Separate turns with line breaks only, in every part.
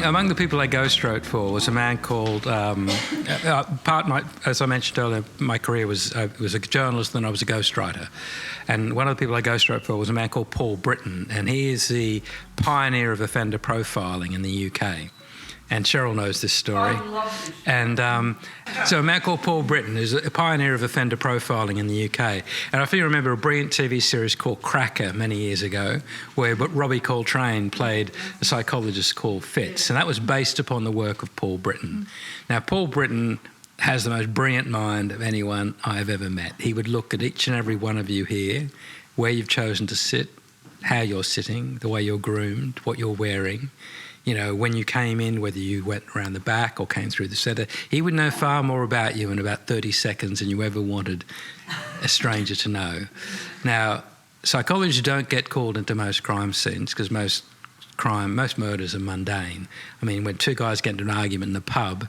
among the people I ghost wrote for was a man called, as I mentioned earlier, my career was a journalist, then I was a ghostwriter. And one of the people I ghost wrote for was a man called Paul Britton, and he is the pioneer of offender profiling in the UK. And Cheryl knows this story.
I love this.
And so a man called Paul Britton is a pioneer of offender profiling in the UK. And I feel you remember a brilliant TV series called Cracker many years ago, where Robbie Coltrane played a psychologist called Fitz. And that was based upon the work of Paul Britton. Now, Paul Britton has the most brilliant mind of anyone I have ever met. He would look at each and every one of you here, where you've chosen to sit, how you're sitting, the way you're groomed, what you're wearing. You know, when you came in, whether you went around the back or came through the centre, he would know far more about you in about 30 seconds than you ever wanted a stranger to know. Now, psychologists don't get called into most crime scenes because most murders are mundane. I mean, when two guys get into an argument in a pub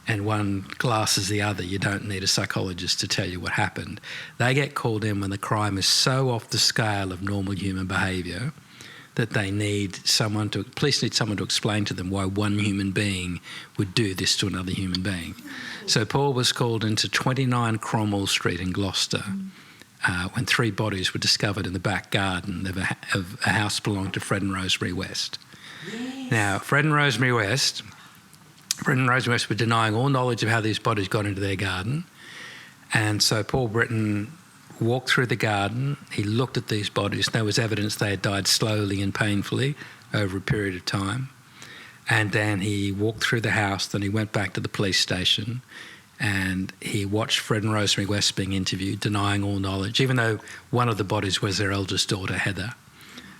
and one glasses the other, you don't need a psychologist to tell you what happened. They get called in when the crime is so off the scale of normal human behaviour that they need police need someone to explain to them why one human being would do this to another human being. So Paul was called into 29 Cromwell Street in Gloucester when 3 bodies were discovered in the back garden of a house belonging to Fred and Rosemary West. Yes. Now, Fred and Rosemary West were denying all knowledge of how these bodies got into their garden, and so Paul Britton walked through the garden, he looked at these bodies, there was evidence they had died slowly and painfully over a period of time. And then he walked through the house, then he went back to the police station and he watched Fred and Rosemary West being interviewed, denying all knowledge, even though one of the bodies was their eldest daughter, Heather.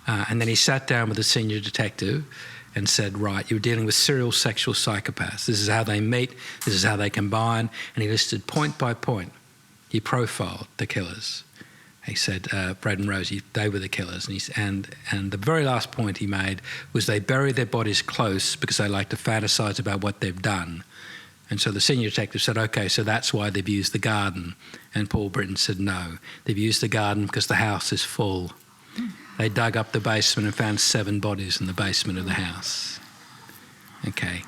And then he sat down with the senior detective and said, right, you're dealing with serial sexual psychopaths. This is how they meet, this is how they combine. And he listed point by point. He profiled the killers. He said, Brad and Rosie, they were the killers. And the very last point he made was they bury their bodies close because they like to fantasize about what they've done. And so the senior detective said, OK, so that's why they've used the garden. And Paul Britton said, no, they've used the garden because the house is full. They dug up the basement and found 7 bodies in the basement of the house. OK,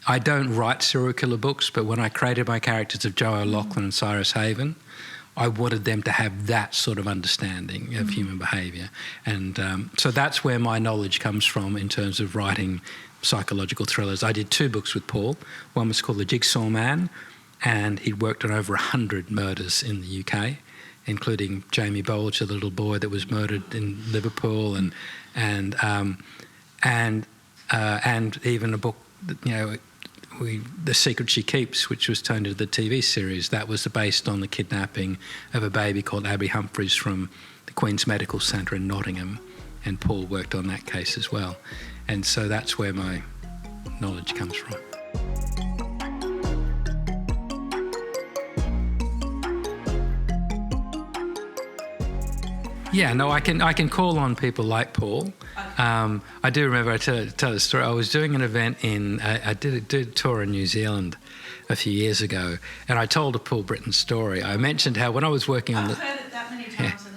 I don't write serial killer books, but when I created my characters of Joe O'Loughlin and Cyrus Haven, I wanted them to have that sort of understanding of human behaviour. And so that's where my knowledge comes from in terms of writing psychological thrillers. I did 2 books with Paul. One was called The Jigsaw Man, and he'd worked on over 100 murders in the UK, including Jamie Bolger, the little boy that was murdered in Liverpool, and even a book that, you know, The Secret She Keeps, which was turned into the TV series, that was based on the kidnapping of a baby called Abby Humphries from the Queen's Medical Centre in Nottingham, and Paul worked on that case as well. And so that's where my knowledge comes from. Yeah, no, I can call on people like Paul. I do remember, I tell the story, I was doing an event I did a tour in New Zealand a few years ago, and I told a Paul Britton story. I mentioned how when I was working on
I've heard it that many times.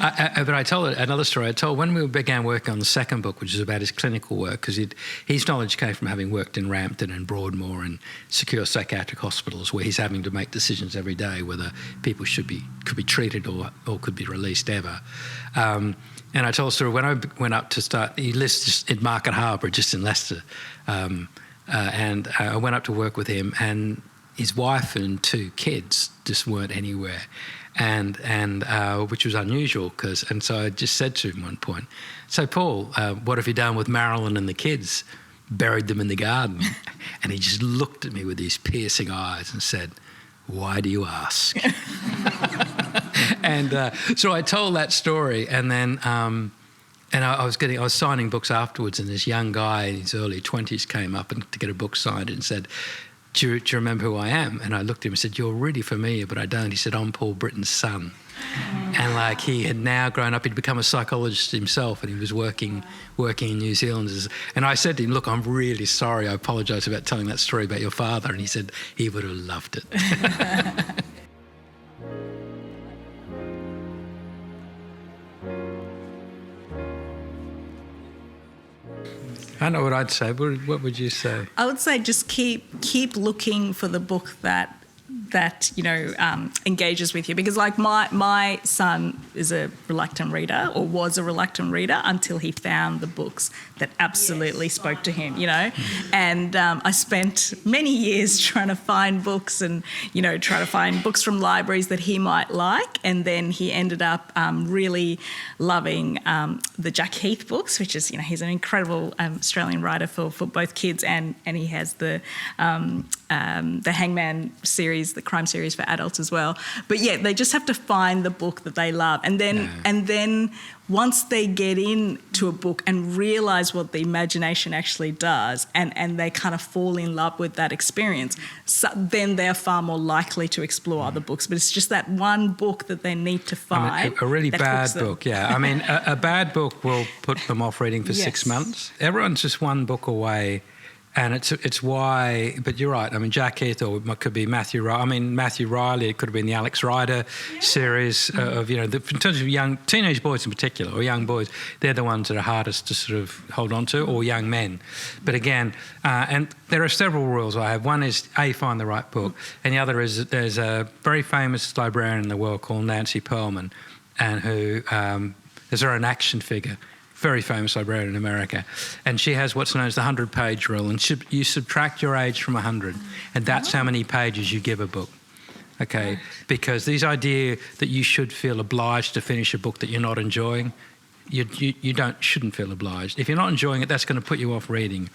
But I told another story. I told when we began working on the second book, which is about his clinical work, because his knowledge came from having worked in Rampton and Broadmoor and secure psychiatric hospitals, where he's having to make decisions every day whether people could be treated or could be released ever. And I told a story when I went up to start. He lives just in Market Harbour, just in Leicester, and I went up to work with him, and his wife and 2 kids just weren't anywhere. And which was unusual, and so I just said to him at one point, so Paul, what have you done with Marilyn and the kids? Buried them in the garden. And he just looked at me with these piercing eyes and said, why do you ask? And so I told that story, and then I was signing books afterwards, and this young guy in his early 20s came up to get a book signed and said, do you remember who I am? And I looked at him and said, you're really familiar, but I don't. He said, I'm Paul Britton's son. And like he had now grown up, he'd become a psychologist himself, and he was working in New Zealand. And I said to him, look, I'm really sorry. I apologise about telling that story about your father. And he said he would have loved it. don't know what I'd say. What would you say?
I would say just keep looking for the book that engages with you, because like my son is a reluctant reader, or was a reluctant reader, until he found the books that absolutely spoke to him, and I spent many years trying to find books and try to find books from libraries that he might like, and then he ended up really loving the Jack Heath books, which is he's an incredible Australian writer for both kids, and he has the Hangman series, the crime series for adults as well. But yeah, they just have to find the book that they love, and then once they get into a book and realise what the imagination actually does, and they kind of fall in love with that experience, so then they're far more likely to explore other books. But it's just that one book that they need to find.
A really bad book, yeah. I mean, a bad book will put them off reading for 6 months. Everyone's just one book away. And it's why, but you're right. I mean, Jack Heath, or it could be Matthew Riley. It could have been the Alex Rider series of in terms of young teenage boys in particular, or young boys. They're the ones that are hardest to sort of hold on to, or young men. But again, and there are several rules I have. One is find the right book, and the other is there's a very famous librarian in the world called Nancy Pearlman, and who is her own action figure. Very famous librarian in America, and she has what's known as the 100-page rule, and you subtract your age from 100, and that's how many pages you give a book. Okay, because this idea that you should feel obliged to finish a book that you're not enjoying, you shouldn't feel obliged. If you're not enjoying it, that's going to put you off reading.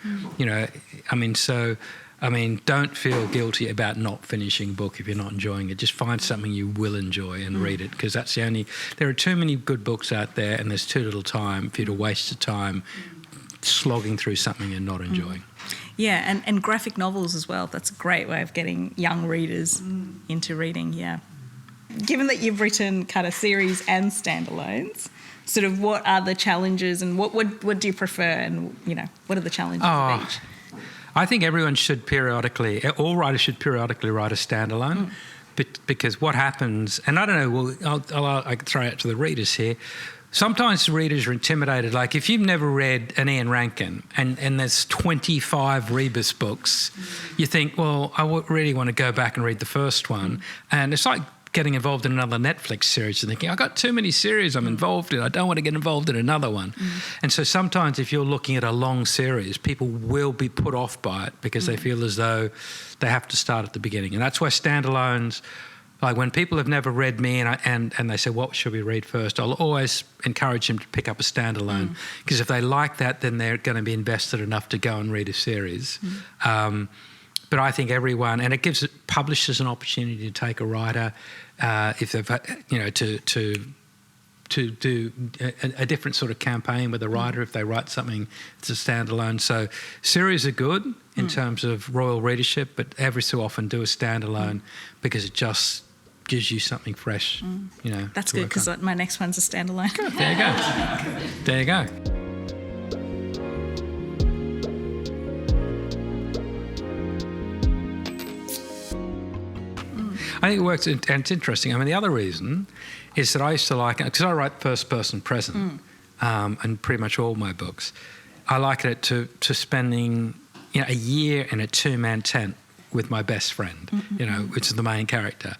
Don't feel guilty about not finishing a book if you're not enjoying it. Just find something you will enjoy and read it, because that's the only... There are too many good books out there, and there's too little time for you to waste your time slogging through something you're not enjoying.
Yeah, and graphic novels as well. That's a great way of getting young readers into reading, yeah. Given that you've written kind of series and standalones, sort of what are the challenges, and what do you prefer, and, what are the challenges of each?
I think everyone should all writers should periodically write a standalone, because what happens, and I don't know, I can throw it out to the readers here. Sometimes the readers are intimidated. Like if you've never read an Ian Rankin and there's 25 Rebus books, you think, well, I really want to go back and read the first one. And it's like getting involved in another Netflix series and thinking, I've got too many series I'm involved in. I don't want to get involved in another one. And so sometimes if you're looking at a long series, people will be put off by it because they feel as though they have to start at the beginning. And that's why standalones, like when people have never read me and they say, what should we read first? I'll always encourage them to pick up a standalone, because if they like that, then they're going to be invested enough to go and read a series. But I think everyone, and it gives publishers an opportunity to take a writer, if they've, to do a different sort of campaign with a writer if they write something that's a standalone. So series are good in terms of royal readership, but every so often do a standalone because it just gives you something fresh.
That's good, because my next one's a standalone.
Good. There you go. There you go. I think it works, and it's interesting. I mean, the other reason is that I used to like it, because I write first-person present in pretty much all my books. I liken it to spending a year in a two-man tent with my best friend, which is the main character.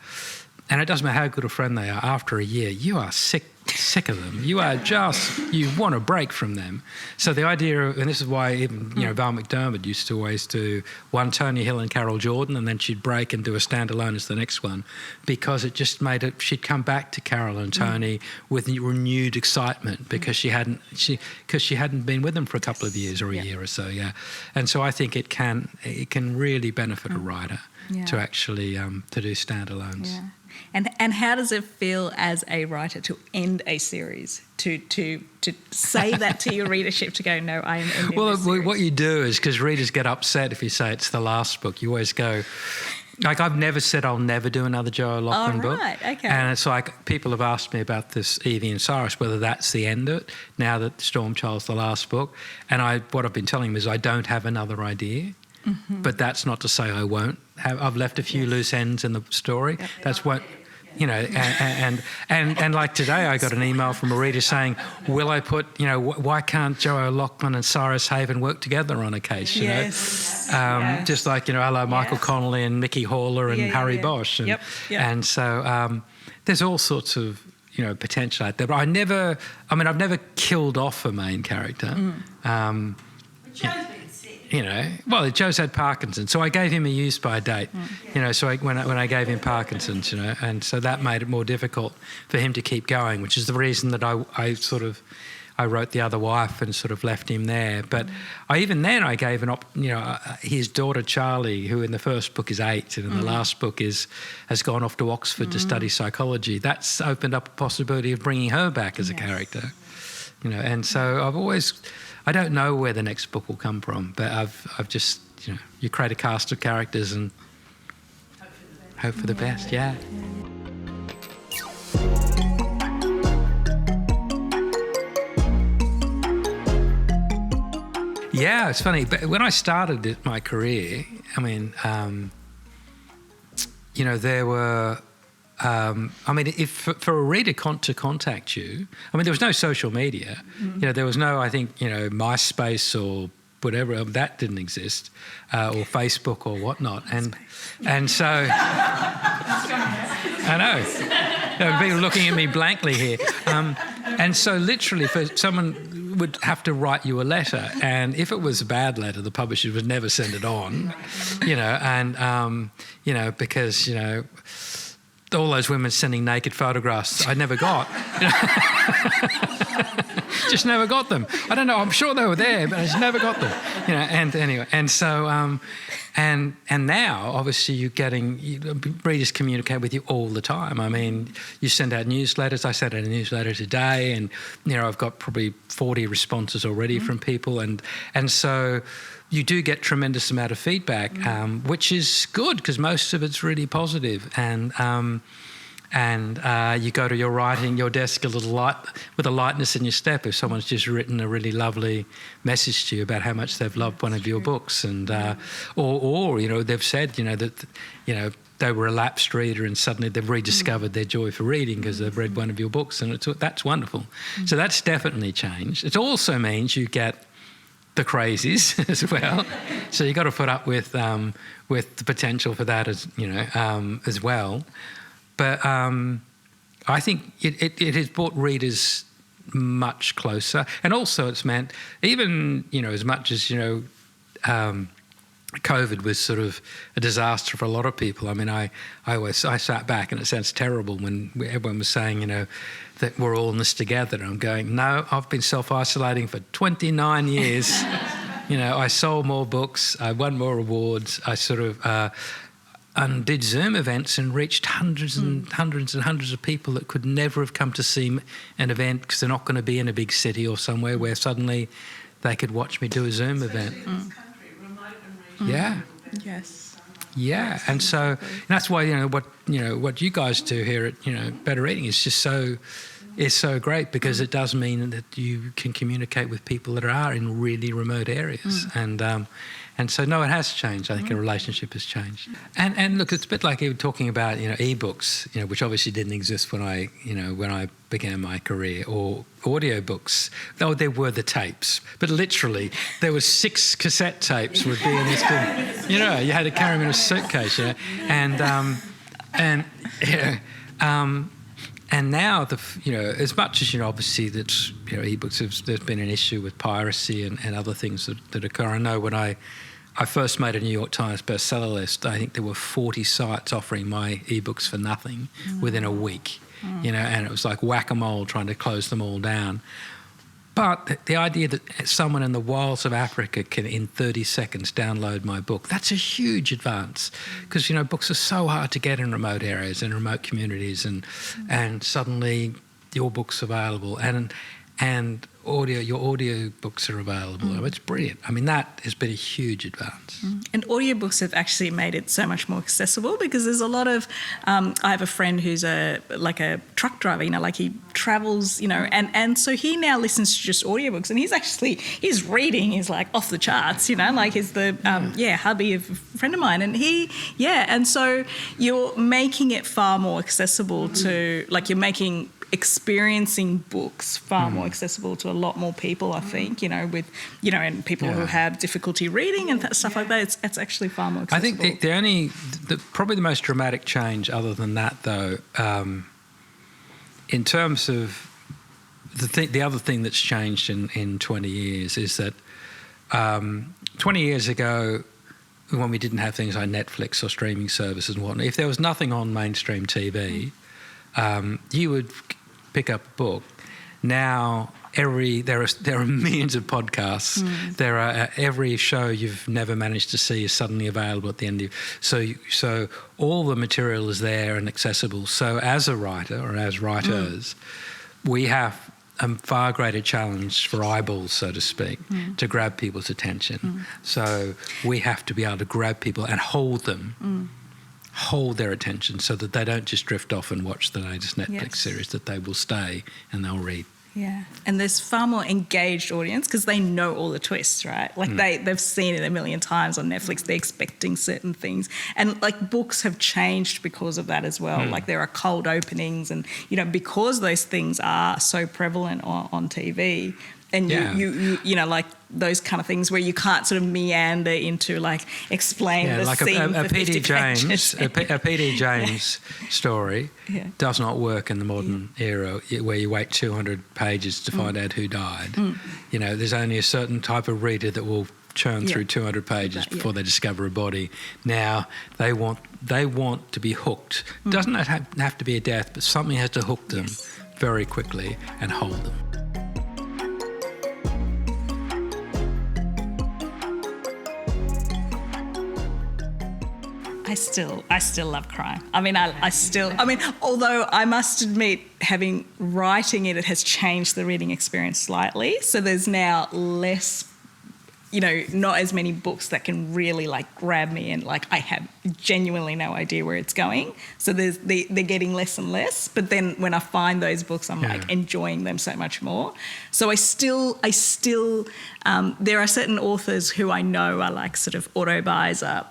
And it doesn't matter how good a friend they are, after a year, you are sick of them. You are you want a break from them. So the idea of, and this is why even, Val McDermid used to always do one Tony Hill and Carol Jordan, and then she'd break and do a standalone as the next one, because it just made it, she'd come back to Carol and Tony with renewed excitement because she hadn't been with them for a couple of years or a year or so, And so I think it can really benefit a writer to actually to do standalones.
Yeah. And how does it feel as a writer to end a series, to say that to your readership, to go, no, I am ending this series?
What you do is, because readers get upset if you say it's the last book, you always go, like I've never said I'll never do another Joe O'Loughlin book.
Okay.
And it's like people have asked me about this Evie and Cyrus, whether that's the end of it, now that Storm Child's the last book. And what I've been telling them is I don't have another idea. But that's not to say I won't have. I've left a few loose ends in the story. That's what. you know, and like today, I got an email from a reader saying, "Will I put, you know, why can't Joe O'Loughlin and Cyrus Haven work together on a case?" You know, just like, you know, hello, Michael Connolly and Mickey Haller and Harry Bosch, and and so there's all sorts of, you know, potential out there. But I've never killed off a main character.
Joe's been sick.
You know, well, Joe's had Parkinson's, so I gave him a use-by date. You know, so when I gave him Parkinson's, you know, and so that made it more difficult for him to keep going, which is the reason that I wrote The Other Wife and sort of left him there. But even then I gave his daughter Charlie, who in the first book is 8 and in the last book has gone off to Oxford to study psychology. That's opened up a possibility of bringing her back as a character. You know, and so I don't know where the next book will come from, but I've just, you know, you create a cast of characters and hope for the best. Yeah. Yeah, it's funny. But when I started my career, I mean, you know, there were. I mean, if for a reader to contact you, I mean, there was no social media. You know, there was no, I think, you know, MySpace or whatever, that didn't exist, or Facebook or whatnot, and so I know people looking at me blankly here, and so literally, for someone would have to write you a letter, and if it was a bad letter, the publishers would never send it on, you know, and you know, because, you know, all those women sending naked photographs I never got. Just never got them. I don't know, I'm sure they were there, but I just never got them. You know, and anyway, and so and now obviously readers communicate with you all the time. I mean, you send out newsletters. I sent out a newsletter today, and, you know, I've got probably 40 responses already from people, and so you do get tremendous amount of feedback, which is good because most of it's really positive. And you go to your desk a little light, with a lightness in your step if someone's just written a really lovely message to you about how much they've loved one of your books, and or you know, they've said, you know, that, you know, they were a lapsed reader and suddenly they've rediscovered their joy for reading because they've read one of your books, and that's wonderful. So that's definitely changed. It also means you get the crazies as well, so you've got to put up with the potential for that, as you know, as well. But I think it has brought readers much closer, and also it's meant, even, you know, as much as, you know, COVID was sort of a disaster for a lot of people. I mean, I sat back, and it sounds terrible when everyone was saying, you know, that we're all in this together. And I'm going, no, I've been self-isolating for 29 years. You know, I sold more books, I won more awards, I sort of and did Zoom events and reached hundreds and hundreds and hundreds of people that could never have come to see an event because they're not going to be in a big city or somewhere where suddenly they could watch me do a Zoom event. Yeah.
Yes.
Yeah, and so that's why, you know, what you guys do here at, you know, Better Reading is just so great, because it does mean that you can communicate with people that are in really remote areas, and so no, it has changed. I think a relationship has changed. And look, it's a bit like you were talking about, you know, ebooks, you know, which obviously didn't exist when I began my career, or audiobooks. Oh, there were the tapes, but literally there were 6 cassette tapes would be in this thing. You know, you had to carry them in a suitcase, you know, and now you know, as much as, you know, obviously that's, you know, ebooks there's been an issue with piracy and other things that occur. I know when I first made a New York Times bestseller list, I think there were 40 sites offering my ebooks for nothing within a week. You know, and it was like whack-a-mole trying to close them all down. But the idea that someone in the wilds of Africa can, in 30 seconds, download my book, that's a huge advance, because, you know, books are so hard to get in remote areas and remote communities, and suddenly your book's available. and your audio books are available. It's brilliant. I mean, that has been a huge advance.
And audiobooks have actually made it so much more accessible because there's a lot of I have a friend who's a truck driver, like he travels, and so he now listens to just audiobooks, and his reading is like off the charts, like he's the hubby of a friend of mine, and and so you're making it far more accessible to, like, you're making experiencing books far more accessible to a lot more people, I think, with, and people who have difficulty reading and stuff like that. It's actually far more accessible.
I think probably the most dramatic change other than that, though, in terms of the other thing that's changed in 20 years is that 20 years ago, when we didn't have things like Netflix or streaming services and whatnot, if there was nothing on mainstream TV, you would pick up a book. Now there are millions of podcasts. There are every show you've never managed to see is suddenly available at the end of so all the material is there and accessible. So as a writer or as writers, we have a far greater challenge for eyeballs, so to speak, to grab people's attention. So we have to be able to grab people and hold them. Hold their attention so that they don't just drift off and watch the latest Netflix series, that they will stay and they'll read.
Yeah, and there's far more engaged audience because they know all the twists, right? Like they've seen it a million times on Netflix. They're expecting certain things. And like books have changed because of that as well. Like there are cold openings and, because those things are so prevalent on TV, and you like those kind of things where you can't sort of meander into like explain the
like
scene
a
for
P.D.
50
James,
pages.
a P.D. James story does not work in the modern era where you wait 200 pages to find out who died. There's only a certain type of reader that will churn through 200 pages before they discover a body. Now they want to be hooked. Doesn't have to be a death, but something has to hook them very quickly and hold them.
I still love crime. I mean, although I must admit, writing it has changed the reading experience slightly. So there's now less, not as many books that can really like grab me and like I have genuinely no idea where it's going. So they're getting less and less. But then when I find those books, I'm like enjoying them so much more. So I still there are certain authors who I know are like sort of auto-buys are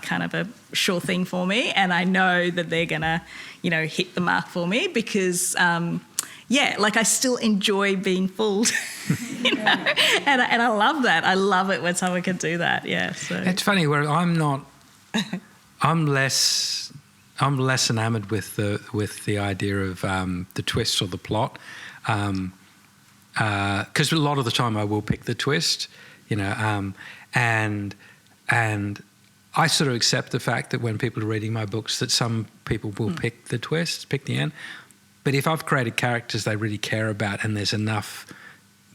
kind of a sure thing for me, and I know that they're gonna hit the mark for me because like I still enjoy being fooled, and I love that. I love it when someone can do that. Yeah, so
it's funny where I'm less enamoured with the idea of the twist or the plot, because a lot of the time I will pick the twist, and I sort of accept the fact that when people are reading my books that some people will pick the twist, pick the end. But if I've created characters they really care about and there's enough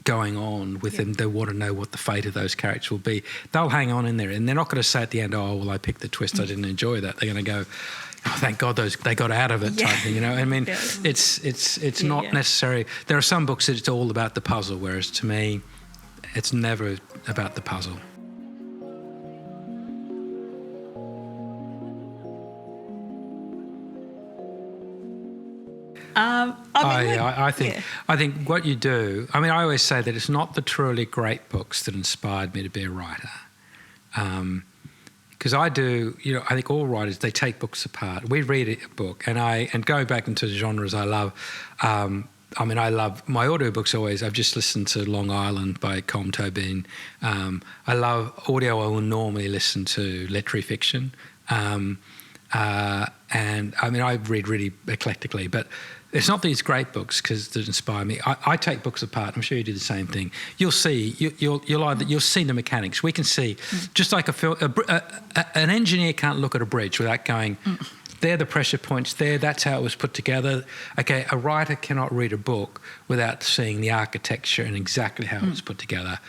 going on with them, they want to know what the fate of those characters will be, they'll hang on in there. And they're not going to say at the end, oh, well, I picked the twist, I didn't enjoy that. They're going to go, oh, thank God they got out of it type thing, I mean, it's not necessary. There are some books that it's all about the puzzle, whereas to me, it's never about the puzzle. I think what you do. I mean, I always say that it's not the truly great books that inspired me to be a writer, because I do. I think all writers, they take books apart. We read a book, and going back into the genres I love. I love my audiobooks always. I've just listened to Long Island by Colm Tobin. I love audio. I will normally listen to literary fiction, and I read really eclectically, but. It's not these great books that inspire me. I take books apart. I'm sure you do the same thing. You'll see. You'll see the mechanics. We can see, just like an engineer can't look at a bridge without going, there are the pressure points there. That's how it was put together. Okay, a writer cannot read a book without seeing the architecture and exactly how it was put together.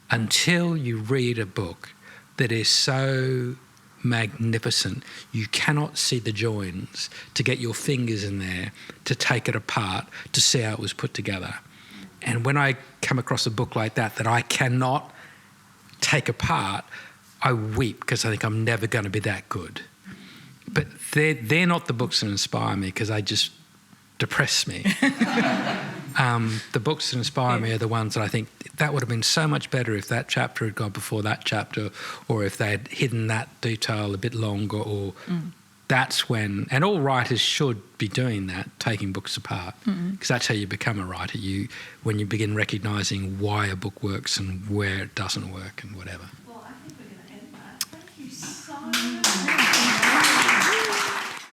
Until you read a book that is so magnificent, you cannot see the joins to get your fingers in there to take it apart to see how it was put together. And when I come across a book like that I cannot take apart, I weep because I think I'm never going to be that good. But they're not the books that inspire me because they just depress me. The books that inspire me are the ones that I think that would have been so much better if that chapter had gone before that chapter, or if they had hidden that detail a bit longer, or that's when, and all writers should be doing that, taking books apart, because that's how you become a writer, when you begin recognising why a book works and where it doesn't work and whatever.
Well, I think we're going to end that. Thank you so much.